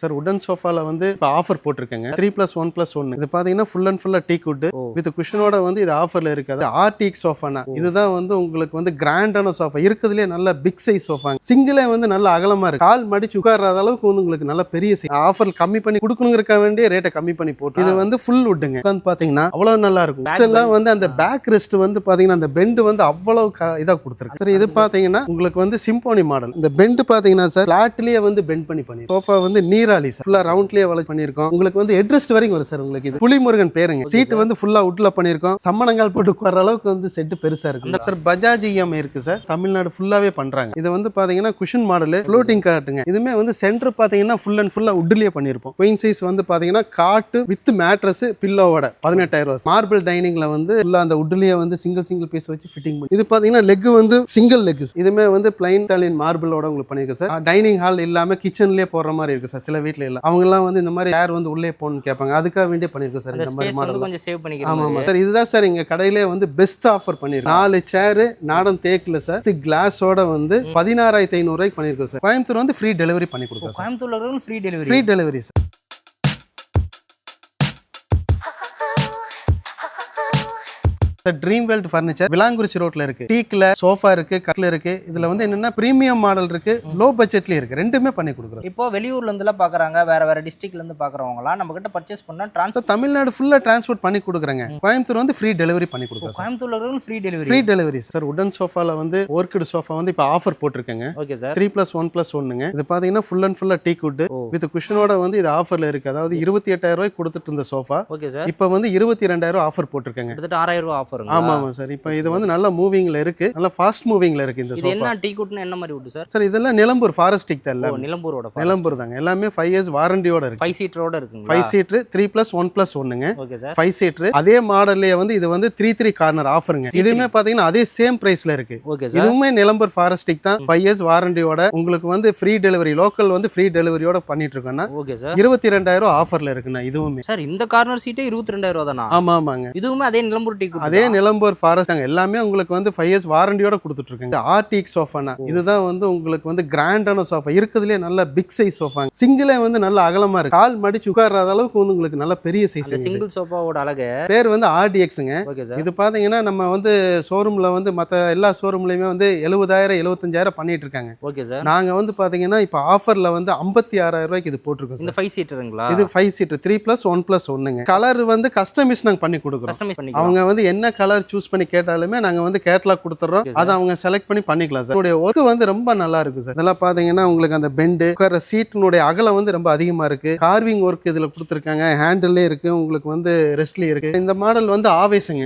Sir உடன் சோஃபால வந்து இப்போ ஆஃபர் போட்டிருக்கேங்க 3+1+1 இது பாத்தீங்கன்னா ஃபுல் அண்ட் ஃபுல்லா டீக் வுட் வித் குஷனோட வந்து இது ஆஃபர்ல இருக்காது ஆர்டிஎக் சோஃபானா இதுதான் வந்து உங்களுக்கு வந்து கிராண்டான சோஃபா இருக்கிறதுலே நல்ல பிக் சைஸ் சோஃபா சிங்கிளே வந்து நல்ல அகலமா இருக்கு கால் மடிச்சு உட்கார்ற அளவுக்கு வந்து உங்களுக்கு நல்ல பெரிய ஆஃபர் கம்மி பண்ணி கொடுக்கணுங்கிற வேண்டிய ரேட்டை கம்மி பண்ணி போட்டு இது வந்து ஃபுல் வுட்டுங்க வந்து பாத்தீங்கன்னா அவ்வளவு நல்லா இருக்கும் எல்லாம் வந்து அந்த பேக் ரெஸ்ட் வந்து பாத்தீங்கன்னா அந்த பெண்ட் வந்து அவ்வளவு இதா கொடுத்துருக்கு சார் இது பாத்தீங்கன்னா உங்களுக்கு வந்து சிம்போனி மாடல் இந்த பெண்ட் பாத்தீங்கன்னா சார் பிளாட்லயே வந்து பெண்ட் பண்ணி சோஃபா வந்து நீராளி சார் ஃபுல்லா ரவுண்ட்லயே வள பண்ணிருக்கோம் உங்களுக்கு வந்து ஹெட்ரெஸ்ட் வரைக்கும் வரும் சார் உங்களுக்கு இது புலிமுருகன் பேருங்க சீட் வந்து ஃபுல்லா உட்ல பண்ணிருக்கோம் சம்மணங்கால் போட்டு உட்கார்ற அளவுக்கு வந்து செட் பெருசா இருக்கு சார் பஜாஜ் இஎம்ஐ இருக்கு சார் தமிழ்நாடு ஃபுல்லாவே பண்றாங்க இது வந்து பாத்தீங்கன்னா குஷன் மாடல் ஃப்ளோட்டிங் காட்டுங்க இதுமே வந்து சென்டர் பாத்தீங்கன்னா ஃபுல் அண்ட் ஃபுல்லா உட்லயே பண்ணிருப்போம் குயின் சைஸ் வந்து பாத்தீங்கன்னா காட்டு வித் மேட்ரஸ் பில்லோவோட 18000 ரூபாய் மார்பிள் டைனிங்ல வந்து ஃபுல்லா அந்த உட்லயே வந்து சிங்கிள் பீஸ் வச்சு ஃபிட்டிங் பண்ணி இது பாத்தீங்கன்னா லெக் வந்து சிங்கிள் லெக் இதுமே வந்து பிளைன் தாலின் மார்பிளோட உங்களுக்கு பண்ணிருக்கு சார் டைனிங் ஹால் இல்லாம கிச்சன்லயே போடுற மாதிரி இருக்கு சார் சில வீட்ல எல்லாம் அவங்க எல்லாம் வந்து இந்த மாதிரி ஏர் வந்து உள்ளே போகணும்னு கேட்பாங்க அதுக்காக வேண்டிய பண்ணிருக்கு சார் இந்த மாதிரி மாடல் கொஞ்சம் சேவ் பண்ணிக்கலாம் ஆமா சார் இதுதான் சார் இங்க கடையிலே வந்து பெஸ்ட் ஆஃபர் பண்ணிருக்கு 4 சேர் நாடன் தேக்குல சார் கிளாஸோட வந்து 16500 ரூபாய்க்கு பண்ணிருக்கோம் சார் கோயம்புத்தூர் வந்து ஃப்ரீ டெலிவரி பண்ணி கொடுக்கும் சார் கோயம்புத்தூர்ல free delivery sir dream world furniture Vilankurichi ரோட்ல இருக்கு டீக்ல சோஃபா இருக்கு கட்டில் இருக்கு இதுல வந்து என்னன்னா பிரீமியம் மாடல் இருக்கு லோ பட்ஜெட்லயே இருக்கு ரெண்டுமே பண்ணி கொடுக்குறோம் இப்போ வெளியூர்ல இருந்துலாம் பாக்குறாங்க வேற டிஸ்ட்ரிக்ட்ல இருந்து பாக்குறவங்கலாம் நம்ம கிட்ட பர்ச்சேஸ் பண்ணா ட்ரான்ஸ்ஃபர் தமிழ்நாடு ஃபுல்லா டிரான்ஸ்போர்ட் பண்ணி கொடுக்குறாங்க கோயம்புத்தூர் வந்து ஃப்ரீ டெலிவரி பண்ணி கொடுக்குறோம் கோயம்புத்தூர்ல ஃப்ரீ டெலிவரி சார் உடன் சோஃபால வந்து ஒர்க்டு சோஃபா வந்து இப்போ ஆஃபர் போட்டிருக்கேங்க ஓகே சார் 3+1+1ங்க இது பாத்தீங்கன்னா ஃபுல் அண்ட் ஃபுல்லா டீக் வுட் வித் குஷனோட வந்து இது ஆஃபர்ல இருக்கு அதாவது 28000 ரூபாய்க்கு கொடுத்துட்டு இருந்த சோஃபா ஓகே சார் இப்போ வந்து 22000 ஆஃபர் போட்டிருக்கேங்க கிட்டத்தட்ட 6000 ரூபாய் ஆஃபர் ஆமா சார் இப்போ இது வந்து நல்ல மூவிங்ல இருக்கு நல்ல ஃபாஸ்ட் மூவிங்ல இருக்கு இந்த சோஃபா இது என்ன டீ குட்னா என்ன மாதிரி வுட் சார் சார் இதெல்லாம் நிலம்பூர் ஃபாரஸ்டிக் தான் நிலம்பூர் தாங்க எல்லாமே 5 இயர்ஸ் வாரண்டியோட இருக்கு 5 சீட்டரோட இருக்குங்க 5 சீட்டர் 3+1+1ங்க ஓகே சார் 5 சீட்டர் அதே மாடல்லே வந்து இது வந்து 3 கார்னர் ஆஃபருங்க இதுமே பாத்தீங்கன்னா அதே சேம் பிரைஸ்ல இருக்கு ஓகே சார் இதுவுமே நிலம்பூர் ஃபாரஸ்டிக் தான் 5 இயர்ஸ் வாரண்டியோட உங்களுக்கு வந்து ஃப்ரீ டெலிவரி லோக்கல் வந்து ஃப்ரீ டெலிவரியோட பண்ணிட்டு இருக்கோம்னா ஓகே சார் 22000 ஆஃபர்ல இருக்குண்ணா இதுவுமே சார் இந்த கார்னர் சீட்டே 22000 தானா ஆமாங்க இதுவுமே அதே நிலம்பூர் டீ குட் அதே நிலம்பூர் ஃபாரஸ்ட் தாங்க எல்லாமே உங்களுக்கு வந்து 5 இயர்ஸ் வாரண்டியோட கொடுத்துட்டு இருக்காங்க ஆர்டிஎக் சோஃபானா இதுதான் வந்து உங்களுக்கு வந்து கிராண்டான சோஃபா இருக்கிறதுலே நல்ல பிக் சைஸ் சோஃபா சிங்கிளே வந்து நல்ல அகலமா இருக்கு கால் மடிச்சு உட்கார்ற அளவுக்கு வந்து உங்களுக்கு நல்ல பெரிய சைஸ் சிங்கிள் சோஃபாவோட அழகு பேர் வந்து ஆர்டிஎக்ஸ்ங்க ஓகே சார் இது பாத்தீங்கன்னா நம்ம வந்து ஷோரூம்ல வந்து மத்த எல்லா ஷோரூம்லயுமே வந்து 70000 75000 பண்ணிட்டு இருக்காங்க ஓகே சார் நாங்க வந்து பாத்தீங்கன்னா இப்போ ஆஃபர்ல வந்து 56000 ரூபாய்க்கு இது போட்டுருக்கோம் இந்த 5 சீட்டருங்களா இது 5 சீட்டர் 3+1+1ங்க கலர் வந்து கஸ்டமைஸ் நாங்க பண்ணி கொடுக்குறோம் அவங்க வந்து என்ன கலர் சூஸ் பண்ணி கேட்டாலுமே நாங்க வந்து கேட்டலாக் கொடுத்துறோம் அதை அவங்க செலக்ட் பண்ணி பண்ணிக்கலாம் சார் உங்களுடைய ஒர்க் வந்து ரொம்ப நல்லா இருக்கு சார் இதெல்லாம் பாத்தீங்கன்னா உங்களுக்கு அந்த பெண்டு உட்கார சீட்டினுடைய அகலம் வந்து ரொம்ப அதிகமா இருக்கு கார்விங் ஒர்க் இதுல கொடுத்துருக்காங்க ஹேண்டிலே இருக்கு உங்களுக்கு வந்து ரெஸ்ட்லயே இருக்கு இந்த மாடல் வந்து ஆவேசங்க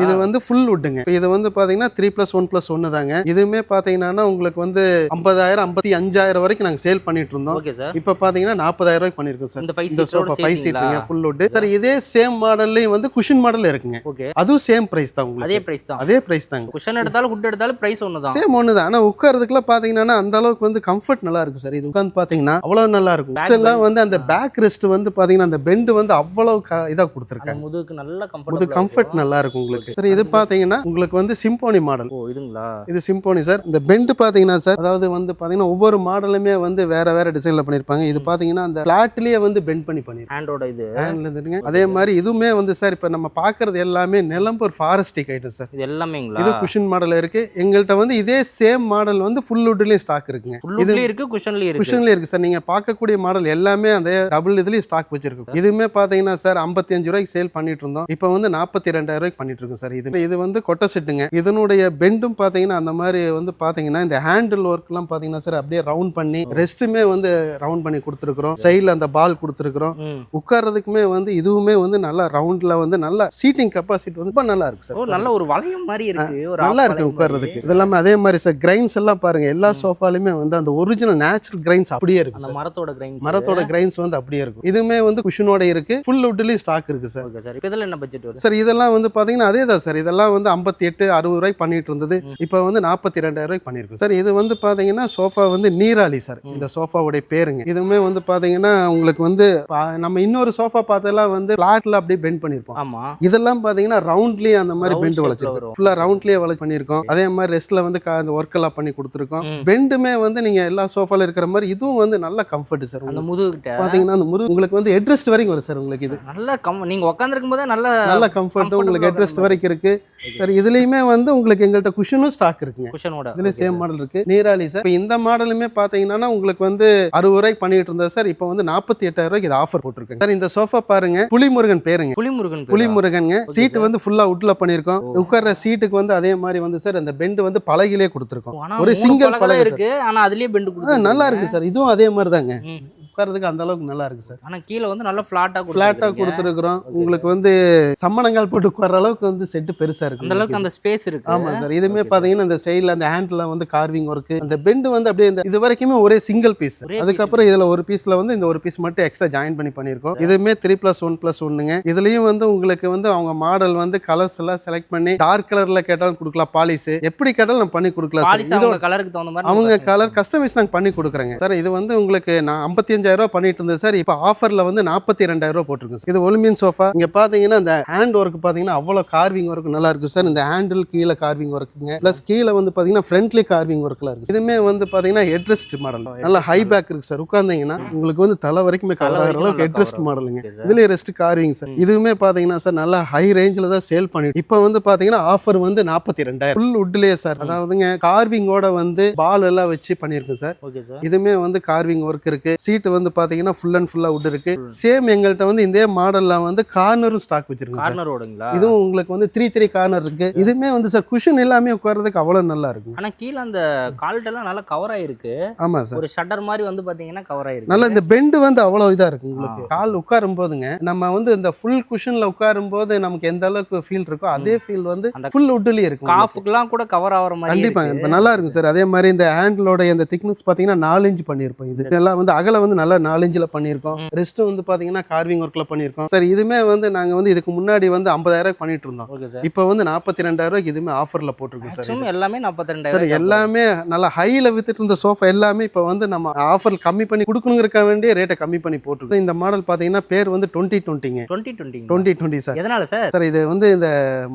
இது வந்து ஃபுல் வுட்டுங்க இது வந்து பாத்தீங்கன்னா 3+1+1 தாங்க இதுவுமே பாத்தீங்கன்னா உங்களுக்கு வந்து 50000 55000 வரைக்கும் நாங்க சேல் பண்ணிட்டு இருந்தோம் இப்ப பாத்தீங்கன்னா 40000 ரூபாய்க்கு பண்ணிருக்கோம் சார் இந்த சோஃபா 5 சீட்டுங்க ஃபுல் வுட் சார் இதே சேம் மாடல்லயும் வந்து குஷன் மாடல் இருக்குங்க அதுவும் சேம் பிரைஸ் தான் உங்களுக்கு அதே பிரைஸ் தாங்க குஷன் எடுத்தாலும் வுட் எடுத்தாலும் பிரைஸ் ஒண்ணுதான் சேம் ஒண்ணுதான் ஆனா உட்கார்றதுக்குலாம் பாத்தீங்கன்னா அந்த அளவுக்கு வந்து கம்ஃபர்ட் நல்லா இருக்கும் சார் இது உட்கார்ந்து பாத்தீங்கன்னா அவ்வளவு நல்லா இருக்கும் எல்லாம் வந்து அந்த பேக் ரெஸ்ட் வந்து பாத்தீங்கன்னா அந்த பெண்ட் வந்து அவ்வளவு இதா கொடுத்துருக்காங்க முதுகுக்கு நல்ல கம்ஃபர்ட் நல்லா இருக்கும் உங்களுக்கு சார் இது பாத்தீங்கன்னா உங்களுக்கு வந்து சிம்போனி மாடல் இதுங்களா இது சிம்போனி சார் இந்த பெண்ட் பாத்தீங்கன்னா சார் அதாவது வந்து பாத்தீங்கன்னா ஒவ்வொரு மாடலுமே வந்து வேற டிசைன்ல பண்ணிருப்பாங்க இது பாத்தீங்கன்னா அந்த பிளாட்லயே வந்து பெண்ட் பண்ணி ஹேண்டோட இது ஹேண்ட்ல அதே மாதிரி இதுவுமே வந்து சார் இப்ப நம்ம பாக்குறது எல்லாமே நிலம்பூர் ஃபாரஸ்டிக் ஐட்டம் சார் இது எல்லாமேங்களா இது குஷன் மாடல் இருக்கு எங்கள்கிட்ட வந்து இதே சேம் மாடல் வந்து ஃபுல் வுட்லயும் ஸ்டாக் இருக்குங்க இதுலயே இருக்கு குஷன்லயே இருக்கு சார் நீங்க பார்க்கக்கூடிய மாடல் எல்லாமே அந்த டபுள் இதுலயும் ஸ்டாக் வச்சிருக்கு இதுமே பாத்தீங்கன்னா சார் 55 ரூபாய்க்கு சேல் பண்ணிட்டு இருந்தோம் இப்போ வந்து 42000 ரூபாய்க்கு பண்ணிட்டு இருக்கோம் சார் இது வந்து கொட்டை செட்டுங்க இதனுடைய பெண்டும் பாத்தீங்கன்னா அந்த மாதிரி வந்து பாத்தீங்கன்னா இந்த ஹேண்டில் ஒர்க் எல்லாம் பாத்தீங்கன்னா சார் அப்படியே ரவுண்ட் பண்ணி ரெஸ்ட்டுமே வந்து ரவுண்ட் பண்ணி கொடுத்துருக்கோம் சைட்ல அந்த பால் கொடுத்துருக்கோம் உட்கார்றதுக்குமே வந்து இதுவுமே வந்து நல்லா ரவுண்ட்ல வந்து நல்லா சீட்டிங் கெப்பாசிட்டி வந்து ரொம்ப நல்லா இருக்கு சார் நல்ல ஒரு வளையம் மாதிரி இருக்கு நல்லா இருக்கு உட்கார்றதுக்கு இதெல்லாம் அதே மாதிரி சார் கிரைன்ஸ் எல்லாம் பாருங்க எல்லா சோஃபாலுமே வந்து அந்த ஒரிஜினல் நேச்சுரல் கிரைன்ஸ் அப்படியே இருக்கு மரத்தோட கிரைன்ஸ் வந்து அப்படியே இருக்கும் இதுவுமே வந்து குஷனோட இருக்கு ஃபுல் வுட்லயும் ஸ்டாக் இருக்கு சார் இதெல்லாம் என்ன பட்ஜெட் வரும் சார் இதெல்லாம் வந்து பாத்தீங்கன்னா அதே தான் சார் இதெல்லாம் வந்து 58 60 ரூபாய்க்கு பண்ணிட்டு இருந்தது இப்போ வந்து 42000 ரூபாய்க்கு பண்ணிருக்கும் சார் இது வந்து பாத்தீங்கன்னா சோஃபா வந்து நீராளி சார் இந்த சோஃபாவுடைய பேருங்க இதுவுமே வந்து பாத்தீங்கன்னா உங்களுக்கு வந்து நம்ம இன்னொரு சோஃபா பார்த்தெல்லாம் வந்து பிளாட்ல அப்படியே பெண்ட் பண்ணிருப்போம் இதெல்லாம் பாத்தீங்கன்னா ரவுண்ட்லயே உள்ளேயும் அந்த மாதிரி Round பெண்ட் shape ல வளைச்சிருக்கோம். வரும். ஃபுல்லா ரவுண்ட்லயே பண்ணியிருக்கோம். அதே மாதிரி ரெஸ்ட்ல வந்து அந்த ஒர்க் எல்லாம் பண்ணி கொடுத்துருக்கோம். பெண்டுமே வந்து நீங்க எல்லா சோஃபால இருக்கிற மாதிரி இதுவும் வந்து நல்ல கம்ஃபர்ட் சார். அந்த முதுகுகிட்ட பாத்தீங்கன்னா அந்த முதுகு உங்களுக்கு வந்து ஹெட்ரெஸ்ட் வரைக்கும் வரும் சார். உங்களுக்கு இது நல்ல நீங்க உட்காந்துருக்கும் போதே நல்ல கம்ஃபர்ட் உங்களுக்கு ஹெட்ரெஸ்ட் வரைக்கும் இருக்கு சார். இதுலயுமே வந்து உங்களுக்கு எங்கள்கிட்ட குஷனும் ஸ்டாக் இருக்குங்க. குஷனோட இதுல சேம் மாடல் இருக்கு. நீராலி சார். இப்போ இந்த மாடலுமே பாத்தீங்கன்னா உங்களுக்கு வந்து 60 ரூபாய்க்கு பண்ணிட்டு இருந்தா சார். இப்போ வந்து 48,000 ரூபாய்க்கு இது ஆஃபர் போட்டிருக்கேன் சார். இந்த சோஃபா பாருங்க, புலிமுருகன் பேருங்க. புலிமுருகன் சீட் வந்து ஃபுல்லா உட்ல பண்ணிருக்கோம். உட்கார்ற சீட்டுக்கு வந்து அதே மாதிரி வந்து சார் அந்த பெண்ட் வந்து பலகையிலே கொடுத்துருக்கோம். ஒரு சிங்கிள் பலகை இருக்கு. ஆனா அதுலயே பெண்ட் கொடுத்து நல்லா இருக்கு சார். இதுவும் அதே மாதிரி தாங்க. உட்கார்றதுக்கு அந்த அளவுக்கு நல்லா இருக்கு சார். ஆனா கீழ வந்து நல்லா ஃபிளாட்டா கொடுத்துருக்கோம். உங்களுக்கு வந்து சம்மணங்கால் போட்டு உட்கார்ற அளவுக்கு வந்து செட் பெருசா இருக்கு. அந்த அளவுக்கு அந்த ஸ்பேஸ் இருக்கு. ஆமா சார். இதுமே பாத்தீங்கன்னா இந்த சைடுல அந்த ஹேண்ட்ல வந்து கார்விங் ஒர்க், அந்த பெண்ட் வந்து அப்படியே இந்த இது வரைக்குமே ஒரே சிங்கிள் பீஸ். அதுக்கப்புறம் இதுல ஒரு பீஸ்ல வந்து இந்த ஒரு பீஸ் மட்டும் எக்ஸ்ட்ரா ஜாயின் பண்ணிருக்கோம். இதுமே 3+1+1ங்க. இதுலயும் வந்து உங்களுக்கு வந்து அவங்க மாடல் வந்து கலர்ஸ் எல்லாம் செலக்ட் பண்ணி டார்க் கலர்ல கேட்டாலும் கொடுக்கலாம். பாலிஷ் எப்படி கேட்டாலும் நம்ம பண்ணி கொடுக்கலாம். அவங்க கலருக்கு தகுந்த மாதிரி அவங்க கலர் கஸ்டமைஸ் நாங்க பண்ணி கொடுக்குறோங்க சார். இது வந்து உங்களுக்கு நான் 55,000 ரூபாய் பண்ணிட்டு இருந்தேன் சார். இப்போ ஆஃபர்ல வந்து 42,000 ரூபாய் போட்டிருக்கோம். இது ஒலிமியன் சோஃபா. இங்க பாத்தீங்கன்னா இந்த ஹேண்ட் ஒர்க் பாத்தீங்கன்னா அவ்வளவு கார்விங் ஒர்க் நல்லா இருக்கு சார். இந்த ஹேண்டில் கீழே கார்விங் ஒர்க்குங்க. பிளஸ் கீழே வந்து பாத்தீங்கன்னா ஃப்ரண்ட்லி கார்விங் ஒர்க்லாம் இருக்கு. இதுமே வந்து பாத்தீங்கன்னா ஹெட்ரெஸ்ட் மாடல். நல்ல ஹை பேக் இருக்கு சார். உட்கார்ந்தீங்கன்னா உங்களுக்கு வந்து தலை வரைக்குமே கவர் ஆகிற அளவுக்கு ஹெட்ரெஸ்ட் மாடலுங்க. இதுல ரெஸ்ட் கார்விங் சார். இதுவுமே பாத்தீங்கன்னா சார் நல்லா ஹை ரேஞ்சில தான் சேல் பண்ணிட்டு. இப்போ வந்து பாத்தீங்கன்னா ஆஃபர் வந்து 42,000 ஃபுல் வுட்லயே சார். அதாவதுங்க கார்விங்கோட வந்து பால் எல்லாம் வச்சு பண்ணிருக்கு சார். இதுமே வந்து கார்விங் ஒர்க் இருக்கு. சீட் வந்து பாத்தீங்கன்னா ஃபுல் அண்ட் ஃபுல்லா வுட் இருக்கு. சேம் எங்கள்கிட்ட வந்து இந்த மாடல்ல வந்து கார்னரும் ஸ்டாக் வச்சிருக்கோம். கார்னரோடங்களா? இதுவும் உங்களுக்கு வந்து 3 கார்னர் இருக்கு. இதுமே வந்து சார் குஷன் எல்லாமே உட்கார்றதுக்கு அவ்வளவு நல்லா இருக்கு. ஆனா கீழ அந்த கால்ட்டெல்லாம் நல்லா கவர் ஆயிருக்கு. ஆமா சார். ஒரு ஷட்டர் மாதிரி வந்து பாத்தீங்கன்னா கவர் ஆயிருக்கு. நல்ல இந்த பெண்ட் வந்து அவ்வளவு இதா இருக்கு. உங்களுக்கு கால் உட்காரும் போதுங்க நம்ம வந்து இந்த ஃபுல் குஷன்ல உட்காரும் போது நமக்கு எந்த அளவுக்கு ஃபீல் இருக்கோ அதே ஃபீல் வந்து ஃபுல் வுட்லயே இருக்கு. காஃப்க்குலாம் கூட கவர் ஆவற மாதிரி. கண்டிப்பா இப்ப நல்லா இருக்கும் சார். அதே மாதிரி இந்த ஹேண்டிலோட இந்த திக்னஸ் பாத்தீங்கன்னா 4 இன்ச் பண்ணிருப்போம். இதெல்லாம் வந்து அகல வந்து நல்லா 4 இன்ச்ல பண்ணிருக்கோம். ரெஸ்ட் வந்து பாத்தீங்கன்னா கார்விங் ஒர்க்ல பண்ணிருக்கோம் சார். இதுமே வந்து நாங்க வந்து இதுக்கு முன்னாடி வந்து 50,000 பண்ணிட்டு இருந்தோம். இப்போ வந்து 42,000 இதுமே ஆஃபர்ல போட்டுருக்கோம் சார். எல்லாமே 42,000 சார். எல்லாமே நல்லா ஹைல வித்துட்டு இருந்த சோஃபா எல்லாமே இப்போ வந்து நம்ம ஆஃபர் கம்மி பண்ணி கொடுக்கணுங்கிறக்க வேண்டிய ரேட்டை கம்மி பண்ணி போட்டுருக்கோம். இந்த மாடல் பாத்தீங்கன்னா பேர் வந்து 2020ங்க. 2020 சார். எதனால சார்? சார் இது வந்து இந்த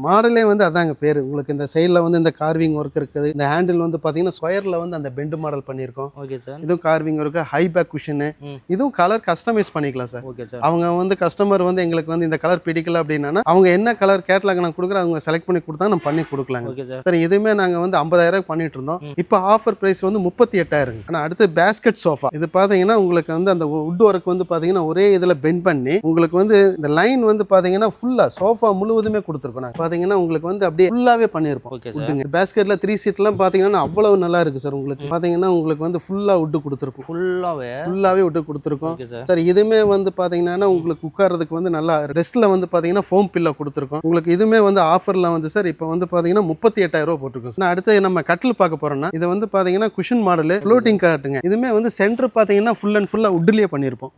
மாடலே வந்து அதாங்க பேரு. உங்களுக்கு இந்த சைடுல வந்து இந்த கார்விங் ஒர்க் இருக்குது. இந்த ஹேண்டில் வந்து பாத்தீங்கன்னா ஸ்கொயர்ல வந்து அந்த பெண்ட் மாடல் பண்ணிருக்கோம். Okay sir. இதுவும் carving work, high back cushion. இதுவும் கலர் கஸ்டமைஸ் பண்ணிக்கலாம் சார். Okay sir. அவங்க வந்து கஸ்டமர் வந்து எங்களுக்கு வந்து இந்த கலர் பிடிக்கல அப்படின்னா அவங்க என்ன கலர் கேட்டலாக் நான் கொடுக்குறேன் அவங்க செலக்ட் பண்ணி கொடுத்தா நம்ம பண்ணி கொடுக்கலாங்க. Okay sir. சார். இதுமே நாங்க வந்து 50,000 பண்ணிட்டு இருந்தோம். இப்போ ஆஃபர் பிரைஸ் வந்து 38,000. ஆனா அடுத்து பேஸ்கெட் சோஃபா. இது பாத்தீங்கன்னா உங்களுக்கு வந்து அந்த வுட் ஒர்க் வந்து பாத்தீங்கன்னா ஒரே இதுல பெண்ட் பண்ணி உங்களுக்கு வந்து இந்த லைன் வந்து பாத்தீங்கன்னா ஃபுல்லா சோஃபா முழுவதுமே கொடுத்துருக்கோம். பாத்தீங்கன்னா உங்களுக்கு வந்து அப்படியே ஃபுல்லாவே பண்ணிருப்போம். பேஸ்கெட்ல 3 சீட்லாம் பாத்தீங்கன்னா அவ்வளவு நல்லா இருக்கு சார். உங்களுக்கு பாத்தீங்கன்னா உங்களுக்கு வந்து ஃபுல்லா வுட் கொடுத்துருக்கும். ஃபுல்லாவே வுட் கொடுத்துருக்கோம் சார். இதுமே வந்து பாத்தீங்கன்னா உங்களுக்கு உட்கார்றதுக்கு வந்து நல்லா ரெஸ்ட்ல வந்து பாத்தீங்கன்னா ஃபோம் பில்லோ கொடுத்துருக்கோம். உங்களுக்கு இதுமே வந்து ஆஃபர்ல வந்து சார் இப்போ வந்து பாத்தீங்கன்னா 38,000 ரூபாய் போட்டுருக்கோம். அடுத்து நம்ம கட்டில் பார்க்க போறோம்னா இது வந்து பாத்தீங்கன்னா குஷன் மாடல் ஃப்ளோட்டிங் காட்டுங்க. இதுமே வந்து சென்டர் பாத்தீங்கன்னா ஃபுல் அண்ட் ஃபுல்லா வுட்லயே பண்ணிருப்போம்.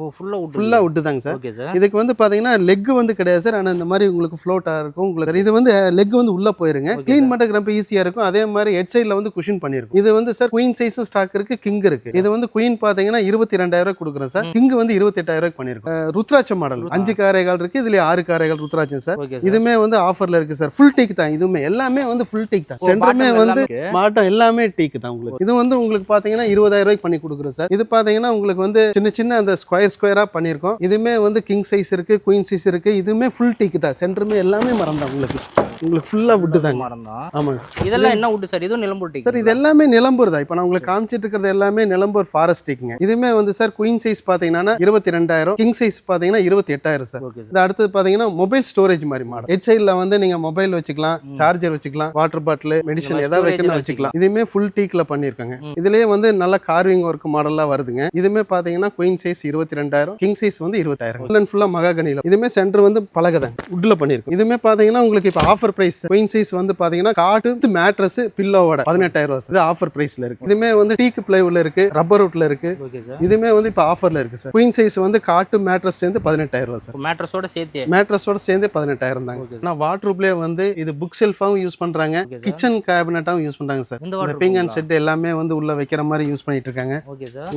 ஃபுல்லா வுட் தாங்க சார். இதுக்கு வந்து பாத்தீங்கன்னா லெக் வந்து கிடையாது சார். ஆனா இந்த மாதிரி உங்களுக்கு ஃப்ளோட்டா இருக்கும். உங்களுக்கு இது வந்து லெக் வந்து உள்ள போயிருங்க. க்ளீன் பண்ண ரொம்ப ஈஸியா இருக்கும். அதே மாதிரி ஹெட் சைடுல வந்து குஷன் பண்ணிருக்கும். இது வந்து சார் குயின் சைஸும் ஸ்டாக் இருக்கு, கிங் இருக்கு. இது வந்து குயின் பாத்தீங்கன்னா 22,000 கொடுக்குறோம் சார். கிங் வந்து 28,000 பண்ணிருக்கோம். ருத்ராட்சம் மாடல் 5 காரைகள் இருக்கு. இதுல 6 காரைகள் ருத்ராட்சம் சார். இதுமே வந்து ஆஃபர்ல இருக்கு சார். ஃபுல் டீக் தான். இதுமே எல்லாமே வந்து ஃபுல் டீக் தான். சென்டருமே வந்து மாட்டம் எல்லாமே டீக் தான். உங்களுக்கு இது வந்து உங்களுக்கு பாத்தீங்கன்னா 20,000 பண்ணி கொடுக்குறோம் சார். இது பாத்தீங்கன்னா உங்களுக்கு வந்து சின்ன சின்ன அந்த ஸ்கொயரா பண்ணிருக்கோம். இதுமே வந்து கிங் சைஸ் இருக்கு, குயின் சைஸ் இருக்கு. இதுமே ஃபுல் டீக் தான். சென்டருமே எல்லாமே மரம் தான். உங்களுக்கு ஃபுல்லா வுட் தான். ஆமா சார். இதெல்லாம் என்ன வுட் சார்? இதுவும் நிலம்பூர் டீக் சார். இது எல்லாமே நிலம்பூர் தான். இப்போ நான் உங்களுக்கு காமிச்சிட்டு இருக்கிறது எல்லாமே நிலம்பூர் ஃபாரஸ்ட் டீக்குங்க. இதுமே வந்து சார் குயின் சைஸ் பாத்தீங்கன்னா 22,000, கிங் சைஸ் பாத்தீங்கன்னா 28,000 சார். இது அடுத்து பாத்தீங்கன்னா மொபைல் ஸ்டோரேஜ் மாதிரி மாடல். ஹெட் சைடுல வந்து நீங்க மொபைல் வச்சுக்கலாம், சார்ஜர் வச்சுக்கலாம், வாட்டர் பாட்டில், மெடிசன் ஏதாவது வைக்கணும் வச்சுக்கலாம். இதுமே ஃபுல் டீக்ல பண்ணிருக்காங்க. இதுலயே வந்து நல்ல கார்விங் ஒர்க் மாடலா வருதுங்க. இதுமே பாத்தீங்கன்னா குயின் சைஸ் 22,000, கிங் சைஸ் வந்து 20,000. ஃபுல் அண்ட் ஃபுல்லா மகாகனில. இதுமே சென்டர் வந்து பலகை வுட்ல பண்ணிருக்கும். இதுமே பாத்தீங்கன்னா உங்களுக்கு இப்போ ஆஃபர் பிரைஸ் குயின் சைஸ் வந்து பாத்தீங்கன்னா காட்டு மேட்ரஸ் பில்லோவோட 18,000 இது ஆஃபர் பிரைஸ்ல இருக்கு. இதுமே வந்து டீக் பிளைவுட்ல இருக்கு, ரப்பர் வுட்ல இருக்கு. இதுமே வந்து இப்போ ஆஃபர்ல இருக்கு சார். குயின் சைஸ் வந்து காட்டு மேட்ரஸ் சேர்ந்து 18,000 சார். மேட்ரஸோட சேர்ந்து 18,000 தாங்க. நான் வாட்ரூப்லயே வந்து இது புக் ஷெல்ஃபாவும் யூஸ் பண்றாங்க, கிச்சன் கேபினட்டாவும் யூஸ் பண்றாங்க சார். இந்த பிங் அண்ட் செட் எல்லாமே வந்து உள்ள வைக்கிற மாதிரி யூஸ் பண்ணிட்டு இருக்காங்க.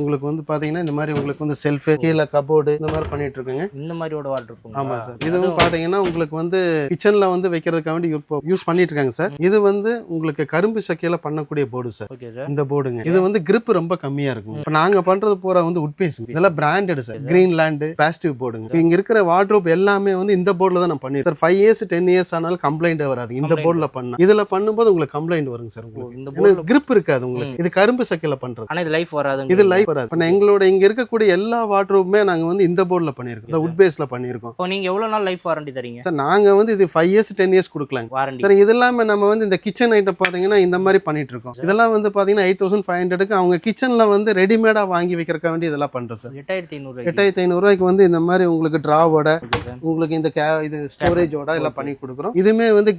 உங்களுக்கு வந்து பாத்தீங்கன்னா இந்த மாதிரி உங்களுக்கு வந்து செல்ஃப், கீழே கபோர்டு இந்த மாதிரி பண்ணிட்டு இருக்காங்க. இந்த மாதிரியோட வாட்ரூப். ஆமா சார். இதுவும் பாத்தீங்கன்னா உங்களுக்கு வந்து கிச்சன்ல வந்து வைக்கிறதுக்காக வந்து யூஸ் பண்ணிட்டு இருக்காங்க சார். இது வந்து உங்களுக்கு கரும்பு சக்கையில பண்ணக்கூடிய போர்டு சார். Okay sir. இந்த போர்டுங்க இது வந்து grip ரொம்ப கம்மியா இருக்கும். இப்போ நாங்க பண்றது பூரா வந்து உட் பேஸ், இதெல்லாம் பிராண்டட் சார். கிரீன்லாண்ட் பாசிட்டிவ் போர்டுங்க. இங்க இருக்கிற வார்ட்ரோப் எல்லாமே வந்து இந்த போர்டுல தான் நான் பண்ணிருக்கேன் சார். 5 years 10 years ஆனாலும் கம்ப்ளைண்ட் வராது இந்த போர்டுல பண்ணா. இதுல பண்ணும்போது உங்களுக்கு கம்ப்ளைண்ட் வருங்க சார். உங்களுக்கு grip இருக்காது உங்களுக்கு. இது கரும்பு சக்கையில பண்றது. ஆனா இது லைஃப் வராது. இது லைஃப் வராது. இப்போ எங்களோட இங்க இருக்கக்கூடிய எல்லா வார்ட்ரோப்புமே நாங்க வந்து இந்த போர்டுல பண்ணிருக்கோம். இந்த உட் பேஸ்ல பண்ணிருக்கோம். இப்போ நீங்க எவ்வளவு நாள் லைஃப் வாரண்டி தரீங்க சார்? நாங்க வந்து இது 5 years 10 years கொடுக்கலாம் வாரண்டி. சார். இது இல்லாம நம்ம வந்து இந்த கிச்சன் ஐட்டம் பாத்தீங்கன்னா இந்த மாதிரி பண்ணிட்டு இருக்கோம். இதெல்லாம் வந்து பாத்தீங்கன்னா 8500க்கு அவங்க கிச்சன்ல வந்து ரெடிமேடா வாங்கி வைக்கிறக்க வேண்டிய இதெல்லாம் பண்றோம் சார். 8500. 8500 ரூபாய்க்கு வந்து இந்த மாதிரி உங்களுக்கு டிராவோட உங்களுக்கு இந்த இது ஸ்டோரேஜோட எல்லாம் பண்ணி கொடுக்குறோம். இதுமே வந்து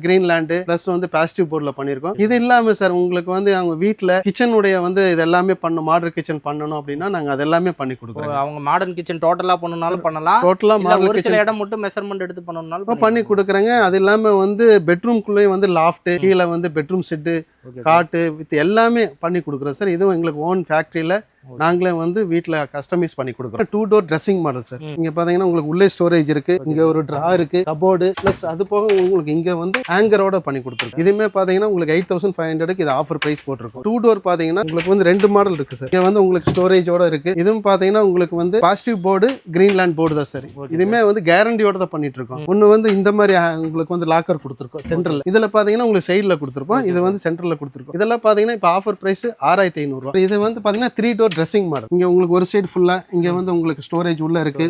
கிரீன்லாண்ட் பிளஸ் வந்து பாசிட்டிவ் போர்ட்ல பண்ணிருக்கோம். இது இல்லாம சார் உங்களுக்கு வந்து அவங்க வீட்டுல கிச்சனுடைய வந்து இது எல்லாமே பண்ணணும், மாடல் கிச்சன் பண்ணணும் அப்படின்னா நாங்க அது எல்லாமே பண்ணி கொடுக்குறோம். அவங்க மாடர்ன் கிச்சன் டோட்டலா பண்ணனும்னாலும் பண்ணலாம். டோட்டலா மாடல் ஒரு சில இடம் மட்டும் மெஷர்மென்ட் எடுத்து பண்ணனும்னாலும் பண்ணி கொடுக்குறாங்க. அது இல்லாம வந்து பெட்ரூம்குள்ளேயும் வந்து லாஃப்ட், கீழே வந்து பெட்ரூம் செட்டு, காட்டு வித் எல்லாமே பண்ணி கொடுக்குறோம் சார். இதுவும் எங்களுக்கு ஓன் ஃபேக்டரியில நாங்களே வந்து வீட்டில் கஸ்டமைஸ் பண்ணி கொடுக்குறோம். 2 door ட்ரெஸ்ஸிங் மாடல் சார். இங்க பாத்தீங்கன்னா உங்களுக்கு உள்ளே ஸ்டோரேஜ் இருக்கு, இங்க ஒரு ட்ரா இருக்கு, கபோர்டு பிளஸ் அது போக உங்களுக்கு இங்க வந்து ஹேங்கரோட பண்ணி கொடுத்துருக்கோம். இதுமே பாத்தீங்கன்னா உங்களுக்கு 8500க்கு இது ஆஃபர் பிரைஸ் போட்டிருக்கோம். 2 door பாத்தீங்கன்னா உங்களுக்கு வந்து 2 மாடல் இருக்கு சார். இங்க வந்து உங்களுக்கு ஸ்டோரேஜோட இருக்கு. இதுவும் பாத்தீங்கன்னா உங்களுக்கு வந்து பாசிட்டிவ் போர்டு கிரீன்லாண்ட் போர்டு தான் சார். இதுமே வந்து கேரண்டியோட தான் பண்ணிட்டு இருக்கோம். ஒன்னு வந்து இந்த மாதிரி உங்களுக்கு வந்து லாக்கர் கொடுத்துருக்கோம் சென்டர்ல. இதுல பாத்தீங்கன்னா உங்களுக்கு சைடுல கொடுத்துருப்போம், இது வந்து சென்டர்ல கொடுத்துருக்கோம். இதெல்லாம் பாத்தீங்கன்னா இப்போ ஆஃபர் பிரைஸ் 6500 ரூபாய். இது வந்து பாத்தீங்கன்னா 3 door ட்ரெஸ்ஸிங் மாடல். இங்க உங்களுக்கு ஒரு சைடு ஃபுல்லா இங்க வந்து உங்களுக்கு ஸ்டோரேஜ் உள்ள இருக்கு,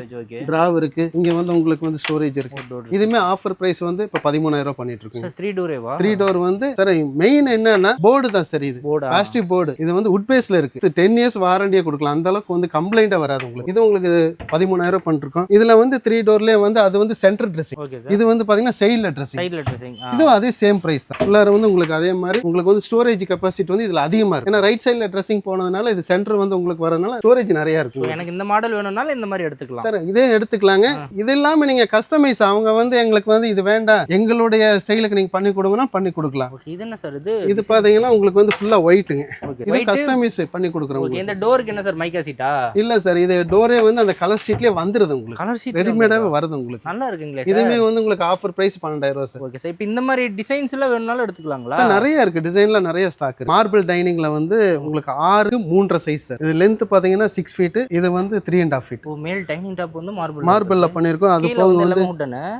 டிராவ் இருக்கு, இங்க வந்து உங்களுக்கு வந்து ஸ்டோரேஜ் இருக்கு. இதுமே ஆஃபர் பிரைஸ் வந்து இப்ப 13000 ரூபாய் பண்ணிட்டு இருக்கோம். 3 டோரேவா? 3 door வந்து சார் மெயின் என்னன்னா போர்டு தான் சார். இது பாசிட்டிவ் போர்டு. இது வந்து உட் பேஸ்ல இருக்கு. 10 years வாரண்டியா கொடுக்கலாம். அந்த அளவுக்கு வந்து கம்ப்ளைண்டா வராது உங்களுக்கு. இது உங்களுக்கு 13000 பண்ணிருக்கோம். இதுல வந்து 3 doorலயே வந்து அது வந்து சென்டர் ட்ரெஸ்ஸிங். இது வந்து பாத்தீங்கன்னா சைடுல ட்ரெஸ்ஸிங். இதுவும் அதே சேம் பிரைஸ் தான். உள்ளார வந்து உங்களுக்கு அதே மாதிரி உங்களுக்கு வந்து ஸ்டோரேஜ் கெபாசிட்டி வந்து இதுல அதிகமா இருக்கு. ஏன்னா ரைட் சைடுல ட்ரெஸ்ஸிங் போனதுனால இது சென்டர் வந்து உங்களுக்கு வரதுனால ஸ்டோரேஜ் நிறைய இருக்கு. எனக்கு இந்த மாடல் வேணும்னாலும் இந்த மாதிரி எடுத்துக்கலாம் சார். இதே எடுத்துக்கலாங்க. இது இல்லாம நீங்க கஸ்டமைஸ் அவங்க வந்து எங்களுக்கு வந்து இது வேண்டாம் எங்களுடைய ஸ்டைலுக்கு நீங்க பண்ணி கொடுங்கன்னா பண்ணி கொடுக்கலாம். இது என்ன சார்? இது பாத்தீங்கன்னா உங்களுக்கு வந்து ஃபுல்லா ஒயிட்டுங்க. இது கஸ்டமைஸ் பண்ணி கொடுக்குறோம். இந்த டோருக்கு என்ன சார் மைக்கா சீட்டா? இல்ல சார், இது டோரே வந்து அந்த கலர் ஷீட்லயே வந்துருது உங்களுக்கு. கலர் ஷீட் ரெடிமேடாவே வருது உங்களுக்கு. நல்லா இருக்குங்களே. இதுமே வந்து உங்களுக்கு ஆஃபர் பிரைஸ் 12000 ரூபாய் சார். Okay sir. இப்போ இந்த மாதிரி டிசைன்ஸ் எல்லாம் வேணும்னாலும் எடுத்துக்கலாங்களா? சார் நிறைய இருக்கு, டிசைன்ல நிறைய ஸ்டாக் இருக்கு. மார்பிள் டைனிங்ல வந்து உங்களுக்கு 6 3 சைஸ் சார். இது லென்த் பாத்தீங்கன்னா 6 feet, இது வந்து 3.5 feet. ஓ, மேல் டைனிங் டாப் வந்து மார்பிள்ல பண்ணிருக்கோம். அது போக வந்து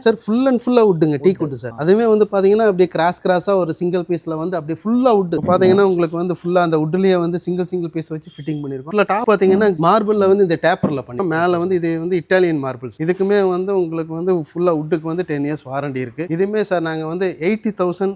சார் ஃபுல் அண்ட் ஃபுல்லா வுட்ங்க, டீக் வுட் சார். அதுவே வந்து பாத்தீங்கன்னா அப்படியே கிராஸா ஒரு சிங்கிள் பீஸ்ல வந்து அப்படியே ஃபுல்லா வுட் பாத்தீங்கன்னா உங்களுக்கு வந்து ஃபுல்லா அந்த வுட்லயே வந்து சிங்கிள் பீஸ் வச்சு ஃபிட்டிங் பண்ணிருக்கோம். இல்ல டாப் பாத்தீங்கன்னா மார்பிள்ல வந்து இந்த டேப்பர்ல பண்ணி, மேல வந்து இது வந்து இட்டாலியன் மார்பிள்ஸ். இதுக்குமே வந்து உங்களுக்கு வந்து ஃபுல்லா வுட்டுக்கு வந்து 10 years வாரண்டி இருக்கு. இதுமே சார் நாங்க வந்து 80,000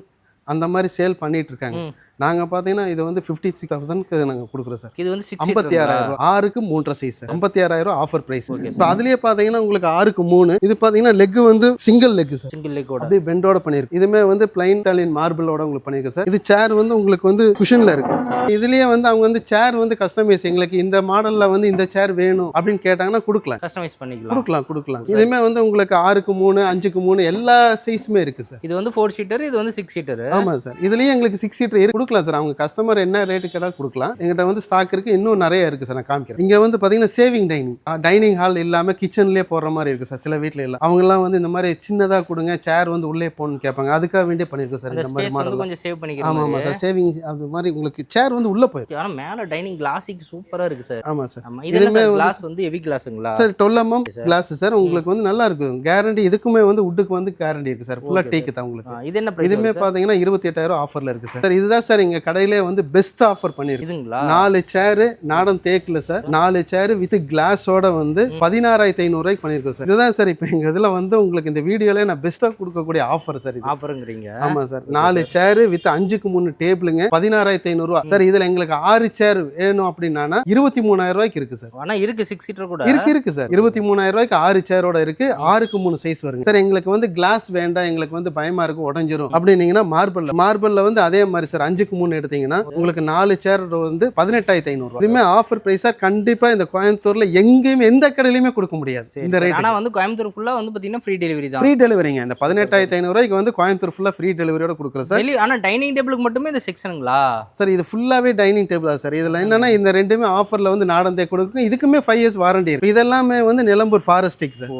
அந்த மாதிரி சேல் பண்ணிட்டு இருக்காங்க. நாங்க பாத்தீங்கன்னா இது வந்து 56,000க்கு நாங்க கொடுக்குறோம் சார். இது வந்து 56000 ரூபாய். 6க்கு 3 சைஸ் 56000 ஆஃபர் பிரைஸ். இப்போ அதுலயே பாத்தீங்கன்னா உங்களுக்கு 6க்கு 3. இது பாத்தீங்கன்னா லெக் வந்து சிங்கிள் லெக் சார். சிங்கிள் லெக்கோட அப்படியே பெண்டோட பண்ணிருக்கு. இதுமே வந்து பிளைன் இட்டாலியன் மார்பிளோட உங்களுக்கு பண்ணிருக்கு சார். இது சேர் வந்து உங்களுக்கு வந்து குஷன்ல இருக்கு. இதுலயே வந்து அவங்க வந்து சேர் வந்து கஸ்டமைஸ் எங்களுக்கு இந்த மாடல்ல வந்து இந்த சேர் வேணும் அப்படின்னு கேட்டாங்கன்னா கொடுக்கலாம், கஸ்டமைஸ் பண்ணிக்கலாம். கொடுக்கலாம். இதுமே வந்து உங்களுக்கு 6க்கு 3 5க்கு 3 எல்லா சைஸுமே இருக்கு சார். இது வந்து 4 சீட்டர், இது வந்து 6 சீட்டர். ஆமா சார். இதுலயே எங்களுக்கு 6 சீட்டர் கொடுக்கலாம் சார். அவங்க கஸ்டமர் என்ன ரேட்டு கேட்டா கொடுக்கலாம். எங்கிட்ட வந்து ஸ்டாக் இருக்கு, இன்னும் நிறைய இருக்கு சார். நான் காமிக்கிறேன். இங்க வந்து பாத்தீங்கன்னா சேவிங் டைனிங் ஹால் இல்லாம கிச்சன்லயே போடுற மாதிரி இருக்கு சார். சில வீட்ல எல்லாம் அவங்க எல்லாம் வந்து இந்த மாதிரி சின்னதா கொடுங்க, சேர் வந்து உள்ளே போகணும்னு கேட்பாங்க. அதுக்காக வேண்டிய பண்ணிருக்கோம் சார். இந்த மாதிரி மாடல் கொஞ்சம் சேவ் பண்ணிக்கலாம். ஆமா சார். சேவிங் அது மாதிரி உங்களுக்கு சேர் வந்து உள்ள போயிருக்கு. ஆனா மேல டைனிங் கிளாஸிக் சூப்பரா இருக்கு சார். ஆமா சார். இதுமே கிளாஸ் வந்து ஹெவி கிளாஸ்ங்களா சார்? 12 mm glass sir. உங்களுக்கு வந்து நல்லா இருக்கு. கேரண்டி இதுக்குமே வந்து வுட்டுக்கு வந்து கேரண்டி இருக்கு சார். ஃபுல்லா டேக் தான் உங்களுக்கு. இது என்ன பிரைஸ்? இதுமே பாத்தீங்கன்னா 28,000 ஆஃபர்ல இருக்கு சார். இதுதான் சார் எங்க கடையிலே வந்து best offer பண்ணிருக்குங்களா. 4 chair Nadan தேக்குல sir. 4 chair with கிளாஸோட வந்து 16,500 ரூபாய்க்கு பண்ணிருக்கோம் சார். இதுதான் சார் இப்போ எங்க இதுல வந்து உங்களுக்கு இந்த வீடியோல நான் பெஸ்டா கொடுக்கக்கூடிய ஆஃபர் சார். இது ஆஃபர்ங்கறீங்க? ஆமா சார். 4 சேர் வித் 5க்கு 3 டேபிளுங்க 16,500 ரூபாய் சார். இதுல எங்களுக்கு 6 சேர் வேணும் அப்படின்னா 23,000 ரூபாய்க்கு இருக்கு சார். ஆனா இருக்கு 6 சீட்டர் கூட இருக்கு சார். 23,000 ரூபாய்க்கு 6 சேரோட இருக்கு. 6க்கு 3 சைஸ் வருங்க சார். எங்களுக்கு வந்து கிளாஸ் வேண்டாம், எங்களுக்கு வந்து பயமா இருக்கு உடைஞ்சிரும் அப்படின்னீங்கன்னா மார்பிள்ல வந்து அதே மாதிரி சார் 5 5க்கு 3 எடுத்தீங்கன்னா உங்களுக்கு 4 சேர் வந்து 18,500. இதுமே ஆஃபர் பிரைஸா கண்டிப்பா இந்த கோயம்புத்தூர்ல எங்கேயுமே எந்த கடையிலுமே கொடுக்க முடியாது இந்த ரேட். ஆனா வந்து கோயம்புத்தூர் ஃபுல்லா வந்து பாத்தீங்கன்னா ஃப்ரீ டெலிவரி தான். ஃப்ரீ டெலிவரிங்க. இந்த 18,500 ரூபாய்க்கு வந்து கோயம்புத்தூர் ஃபுல்லா ஃப்ரீ டெலிவரியோட கொடுக்குறோம் சார். ஆனா டைனிங் டேபிளுக்கு மட்டுமே இந்த செக்ஷனுங்களா சார்? இது ஃபுல்லாவே டைனிங் டேபிள் தான் சார். இதுல என்னன்னா இந்த ரெண்டுமே ஆஃபர்ல வந்து நாடந்தே கொடுக்கும். இதுக்குமே 5 இயர்ஸ் வாரண்டி இருக்கு. இதெல்லாமே வந்து நிலம்பூர் ஃபாரஸ்டிக் சார்.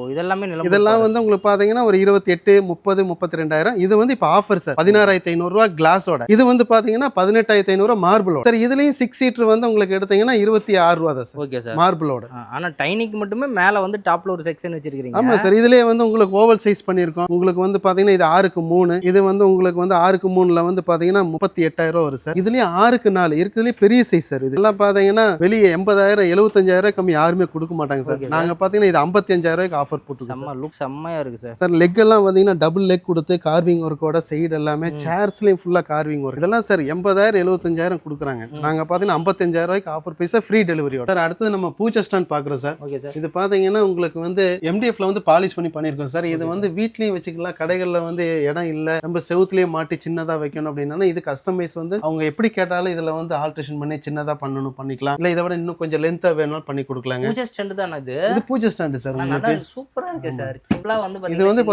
இதெல்லாம் வந்து உங்களுக்கு பாத்தீங்கன்னா ஒரு 28, 30, 32,000. இது வந்து இப்ப ஆஃபர் சார் 16,500 ரூபாய் கிளாஸோட. இது வந்து பாத்தீங்கன்னா 18,500 மார்பிளோட சார். இதுலயும் 6 சீட்டர் வந்து உங்களுக்கு எடுத்தீங்கன்னா 26 ரூபாய் தான் சார். Okay sir. மார்பிளோட. ஆனா டைனிக்கு மட்டுமே மேல வந்து டாப்ல ஒரு செக்ஷன் வச்சிருக்கீங்க. ஆமா சார். இதுலயே வந்து உங்களுக்கு ஓவல் சைஸ் பண்ணிருக்கோம். உங்களுக்கு வந்து பாத்தீங்கன்னா இது 6க்கு 3. இது வந்து உங்களுக்கு வந்து 6க்கு 3ல வந்து பாத்தீங்கன்னா 38,000 ரூபாய் வரும் சார். இதுலயே 6க்கு 4 இருக்குதுலயே பெரிய சைஸ் சார். இதெல்லாம் பாத்தீங்கன்னா வெளியே 80,000, 75,000 கம்மி யாருமே கொடுக்க மாட்டாங்க சார். நாங்க பாத்தீங்கன்னா இது 55,000 ரூபாய்க்கு ஆஃபர் போட்டுருக்கோம் சார். லுக் செம்மையா இருக்கு சார். சார் லெக் எல்லாம் பாத்தீங்கன்னா டபுள் லெக் கொடுத்து கார்விங் ஒர்க்கோட சைடு எல்லாமே சேர்ஸ்லயும் ஃபுல்லா கார்விங் ஒர்க். இதெல்லாம் சார் 80,000, 75,000 கொடுக்குறாங்க. நாங்க பாத்தீங்கன்னா 55,000 ரூபாய்க்கு ஆஃபர் பிரைஸ் ஃப்ரீ டெலிவரியோட. சார் அடுத்து நம்ம பூஜை ஸ்டாண்ட் பாக்குறோம் சார். Okay sir. இது பாத்தீங்கன்னா உங்களுக்கு வந்து MDFல வந்து பாலிஷ் பண்ணிருக்கோம் சார். இது வந்து வீட்லயும் வச்சுக்கலாம். கடைகள்ல வந்து இடம் இல்ல, நம்ம செவுத்துலயே மாட்டி சின்னதா வைக்கணும் அப்படின்னா இது கஸ்டமைஸ் வந்து அவங்க எப்படி கேட்டாலும் இதுல வந்து ஆல்ட்ரேஷன் பண்ணி சின்னதா பண்ணணும் பண்ணிக்கலாம். இல்ல இதை விட இன்னும் கொஞ்சம் லென்த்தா வேணாலும் பண்ணி கொடுக்கலாங்க. பூஜை ஸ்டாண்ட் தான் இது. இது பூஜை ஸ்டாண்ட் சார். உங்களுக்கு சூப்பரா இருக்கு சார். சிம்பிளா வந்து இது வந்து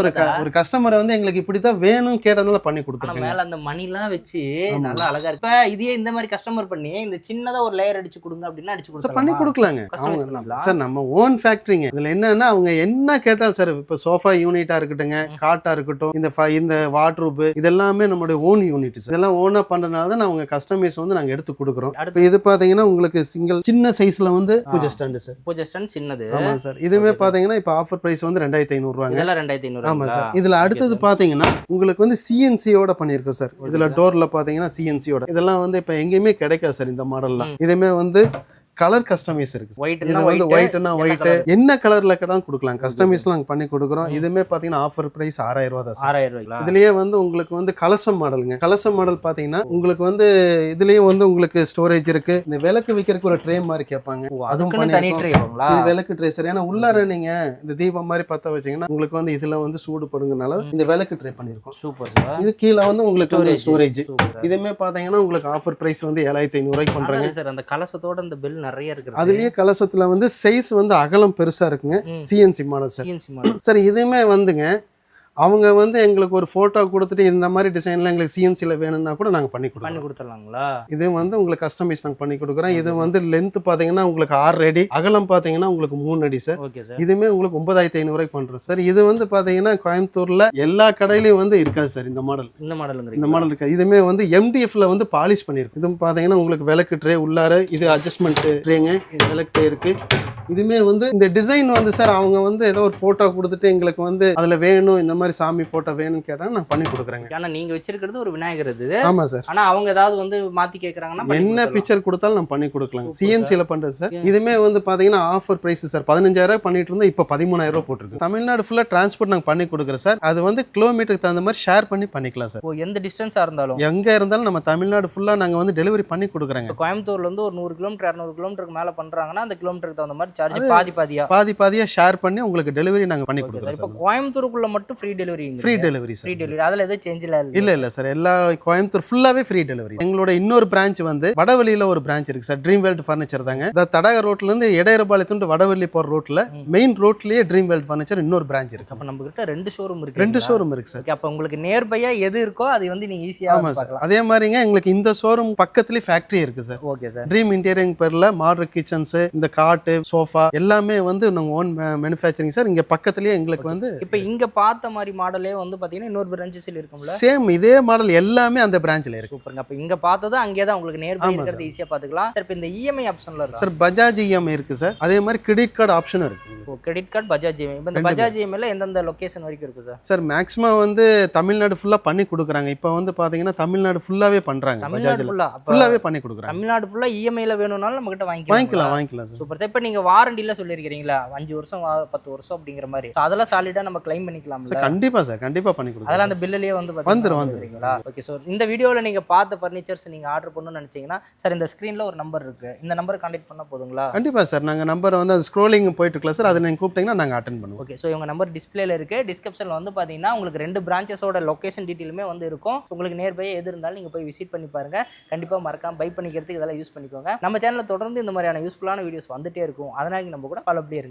ஒரு கஸ்டமர் வந்து எங்களுக்கு இப்படிதான் வேணும் கேட்டதுனால பண்ணி கொடுத்துருக்காங்க. மேல அந்த மணிலாம் வச்சு நல்லா அழகா இருக்கு. இதே இந்த மாதிரி கஸ்டமர் பண்ணி இந்த சின்னதா ஒரு லேயர் அடிச்சு கொடுங்க அப்படின்னா அடிச்சு கொடுக்கலாம். பண்ணி கொடுக்கலாங்க சார். நம்ம ஓன் ஃபேக்டரிங்க. இதுல என்னன்னா அவங்க என்ன கேட்டாலும் சார், இப்ப சோஃபா யூனிட்டா இருக்கட்டுங்க, காட்டா இருக்கட்டும், இந்த வார்ட்ரூப் இதெல்லாமே நம்மளுடைய ஓன் யூனிட். இதெல்லாம் ஓனா பண்றதுனால தான் அவங்க கஸ்டமைஸ் வந்து நாங்க எடுத்து கொடுக்குறோம். இப்போ இது பாத்தீங்கன்னா உங்களுக்கு சிங்கிள் சின்ன சைஸ்ல வந்து பூஜை ஸ்டாண்ட் சார். பூஜை ஸ்டாண்ட் சின்னது. ஆமா சார். இதுமே பாத்தீங்கன்னா இப்ப ஆஃபர் பிரைஸ் வந்து 2,500 ரூபாங்க. இதெல்லாம் 2,500. ஆமா சார். இதுல அடுத்தது பாத்தீங்கன்னா உங்களுக்கு வந்து CNC-யோட பண்ணிருக்கோம் சார். இதுல டோர்ல பாத்தீங்கன்னா CNC-யோட. இதெல்லாம் வந்து இப்ப எங்கேயுமே கிடைக்காது சார் இந்த மாடல்லாம். இதுமே வந்து கலர் கஸ்டமைஸ் இருக்கு. இது வந்து ஒயிட்னா ஒயிட், என்ன கலர்ல கேட்டாலும் கொடுக்கலாம். கஸ்டமைஸ்லாம் நாங்க பண்ணி கொடுக்குறோம். இதுமே பாத்தீங்கன்னா ஆஃபர் பிரைஸ் 6,000 ரூபாய் தான் சார். 6,000 ரூபாய். இதுலயே வந்து உங்களுக்கு வந்து கலசம் மாடலுங்க. கலசம் மாடல் பாத்தீங்கன்னா உங்களுக்கு வந்து இதுலயும் வந்து உங்களுக்கு ஸ்டோரேஜ் இருக்கு. இந்த விளக்கு வைக்கிறதுக்கு ஒரு ட்ரே மாதிரி கேட்பாங்க. அதுவும் தனி ட்ரேங்களா? இது விளக்கு ட்ரே சார். ஏன்னா உள்ளார நீங்க இந்த தீபம் மாதிரி பத்த வச்சீங்கன்னா உங்களுக்கு வந்து இதுல வந்து சூடு படுங்கனால இந்த விளக்கு ட்ரே பண்ணிருக்கோம். Super sir. இது கீழே வந்து உங்களுக்கு வந்து ஸ்டோரேஜ். இதுமே பாத்தீங்கன்னா உங்களுக்கு ஆஃபர் பிரைஸ் வந்து 7,500 ரூபாய்க்கு பண்றாங்க சார். அந்த கலசத்தோட இந்த பில் நிறைய இருக்கு. அதுலயே கலசத்துல வந்து சைஸ் வந்து அகலம் பெருசா இருக்குங்க. CNC model sir. சார் இதுமே வந்துங்க அவங்க வந்து எங்களுக்கு ஒரு போட்டோ கொடுத்துட்டு இந்த மாதிரி டிசைன்ல எங்களுக்கு CNC-ல வேணும்னா கூட நாங்க பண்ணி கொடுத்துடலாங்களா? இது வந்து உங்களுக்கு கஸ்டமைஸ் நாங்க பண்ணி கொடுக்குறோம். இது வந்து லென்த் பாத்தீங்கன்னா உங்களுக்கு 6 அடி, அகலம் பாத்தீங்கன்னா உங்களுக்கு 3 அடி சார். இதுமே உங்களுக்கு 9,500 ரூபாய்க்கு பண்றோம் சார். இது வந்து பாத்தீங்கன்னா கோயம்புத்தூர்ல எல்லா கடையிலயும் வந்து இருக்காது சார் இந்த மாடல். இந்த மாடல் இருக்கு. இதுமே வந்து MDF-ல வந்து பாலிஷ் பண்ணிருக்கு. இது பாத்தீங்கன்னா உங்களுக்கு விளக்கு ட்ரே உள்ளார இது அட்ஜஸ்ட்மெண்ட் ட்ரேங்க. இது விளக்கு ட்ரே இருக்கு. இதுமே வந்து இந்த டிசைன் வந்து சார் அவங்க வந்து ஏதோ ஒரு போட்டோ கொடுத்துட்டு எங்களுக்கு வந்து அதுல வேணும் இந்த மாதிரி சாமி போட்டோ வேணும்னு கேட்டா நான் பண்ணி கொடுக்குறேங்க. ஆனா நீங்க வச்சிருக்கிறது ஒரு விநாயகர் இது. ஆமா சார். ஆனா அவங்க ஏதாவது வந்து மாத்தி கேக்குறாங்கன்னா என்ன பிக்சர் கொடுத்தாலும் நான் பண்ணி கொடுக்கலாம். CNC-ல பண்றது சார். இதுமே வந்து பாத்தீங்கன்னா ஆஃபர் பிரைஸ் சார். 15,000 ரூபாய் பண்ணிட்டு இருந்தா இப்ப 13,000 ரூபாய் போட்டுருக்கு. தமிழ்நாடு ஃபுல்லா டிரான்ஸ்போர்ட் நாங்க பண்ணி கொடுக்குறோம் சார். அது வந்து கிலோமீட்டருக்கு தகுந்த மாதிரி ஷேர் பண்ணி பண்ணிக்கலாம் சார். எந்த டிஸ்டன்ஸா இருந்தாலும் எங்க இருந்தாலும் நம்ம தமிழ்நாடு ஃபுல்லா நாங்க வந்து டெலிவரி பண்ணி கொடுக்குறோங்க. கோயம்புத்தூர்ல இருந்து ஒரு 100 கிலோமீட்டர் 200 கிலோமீட்டருக்கு மேல பண்றாங்கன்னா அந்த கிலோமீட்டருக்கு தகுந்த மாதிரி சார்ஜ் பாதி பாதியா ஷேர் பண்ணி உங்களுக்கு டெலிவரி நாங்க பண்ணி கொடுக்குறோம். இப்போ கோயம்புத்தூருக்குள்ள மட்டும் free delivery sir. Free delivery அதுல எதுவும் சேஞ்ச் இல்ல சார். எல்லா கோயம்புத்தூர் ஃபுல்லாவே ஃப்ரீ டெலிவரி. எங்களோட இன்னொரு பிரான்ச் வந்து வடவள்ளியில ஒரு பிரான்ச் இருக்கு சார். ட்ரீம் வேர்ல்ட் ஃபர்னிச்சர் தாங்க. இந்த தடக ரோட்ல இருந்து எடையரபாளையத்து வடவள்ளி போற ரோட்ல மெயின் ரோட்லயே ட்ரீம் வேர்ல்ட் ஃபர்னிச்சர் இன்னொரு பிரான்ச் இருக்கு. அப்ப நம்ம கிட்ட 2 ஷோரூம் இருக்கு. 2 ஷோரூம் இருக்கு சார். அப்ப உங்களுக்கு நியர்பையா எது இருக்கோ அது வந்து நீங்க ஈஸியா பார்க்கலாம். அதே மாதிரிங்க எங்களுக்கு இந்த ஷோரூம் பக்கத்துலயே ஃபேக்டரி இருக்கு சார். Okay sir. ட்ரீம் இன்டீரியரிங் பேர்ல மாடர் கிச்சன்ஸ், இந்த காட்டு, சோஃபா எல்லாமே வந்து நாங்க ஓன் மேனுஃபேக்சரிங் சார். இங்க பக்கத்துலயே எங்களுக்கு வந்து இப்ப இங்க பார்த்த மாதிரி மாடலே வந்து பாத்தீங்கன்னா இன்னொரு பிரான்ச்சஸ்ல இருக்கும்ல. சேம் இதே மாடல் எல்லாமே அந்த பிரான்ச்ல இருக்கு. சூப்பர்ங்க. அப்ப இங்க பார்த்தது அங்கே தான் உங்களுக்கு நியர்பை இருக்கிறது ஈஸியா பாத்துக்கலாம். சார் இப்ப இந்த EMI ஆப்ஷன்ல இருக்கு சார். பஜாஜ் EMI இருக்கு சார். அதே மாதிரி கிரெடிட் கார்டு ஆப்ஷன் இருக்கு. Credit card Bajaj EMI. இப்ப இந்த பஜாஜ் EMI ல எந்தெந்த லொகேஷன் வரைக்கும் இருக்கு சார்? சார் மேக்ஸிமம் வந்து தமிழ்நாடு ஃபுல்லா பண்ணி கொடுக்குறாங்க. இப்போ வந்து பாத்தீங்கன்னா தமிழ்நாடு ஃபுல்லாவே பண்றாங்க. பஜாஜ்ல ஃபுல்லாவே பண்ணி கொடுக்குறாங்க. தமிழ்நாடு ஃபுல்லா EMI ல வேணும்னாலும் நம்ம கிட்ட வாங்கிக்கலாம் சார். Super sir. இப்ப நீங்க வாரண்டில சொல்லியிருக்கீங்களா 5 வருஷம் 10 வருஷம் அப்படிங்கிற மாதிரி அதெல்லாம் சாலிடா நம்ம கிளைம் பண்ணிக்கலாம் சார் கண்டிப்பா சார், கண்டிப்பா பண்ணி கொடுக்கலாம். அதெல்லாம் அந்த பில்லுலயே வந்து வந்துருங்களா? ஓகே சார், இந்த வீடியோவில் நீங்கள் பார்த்த ஃபர்னிச்சர்ஸ் நீங்கள் ஆர்டர் பண்ணணும்னு நினச்சிங்கன்னா சார் இந்த ஸ்க்ரீனில் ஒரு நம்பர் இருக்குது, இந்த நம்பரை கான்டாக்ட் பண்ணால் போதுங்களா? கண்டிப்பா சார், நாங்கள் நம்பர் வந்து அது ஸ்க்ரோலிங் போயிட்டு இருக்கலாம் சார், அதை நீங்கள் கூப்பிட்டீங்கன்னா நாங்கள் அட்டன் பண்ணுவோம். ஓகே, ஸோ இவங்க நம்பர் டிஸ்பிளேல இருக்குது. டிஸ்கிரிப்ஷனில் வந்து பார்த்தீங்கன்னா உங்களுக்கு 2 பிரான்ச்சஸோட லொக்கேஷன் டீட்டெயிலுமே வந்து இருக்கும். உங்களுக்கு நியர்பை எது இருந்தாலும் நீங்கள் போய் விசிட் பண்ணி பாருங்கள். கண்டிப்பாக மறக்காம பை பண்ணிக்கிறதுக்கு இதெல்லாம் யூஸ் பண்ணிக்கோங்க. நம்ம சேனலில் தொடர்ந்து இந்த மாதிரியான யூஸ்ஃபுல்லான வீடியோஸ் வந்துட்டே இருக்கும். அதனால நம்ம கூட ஃபாலோ பண்ணி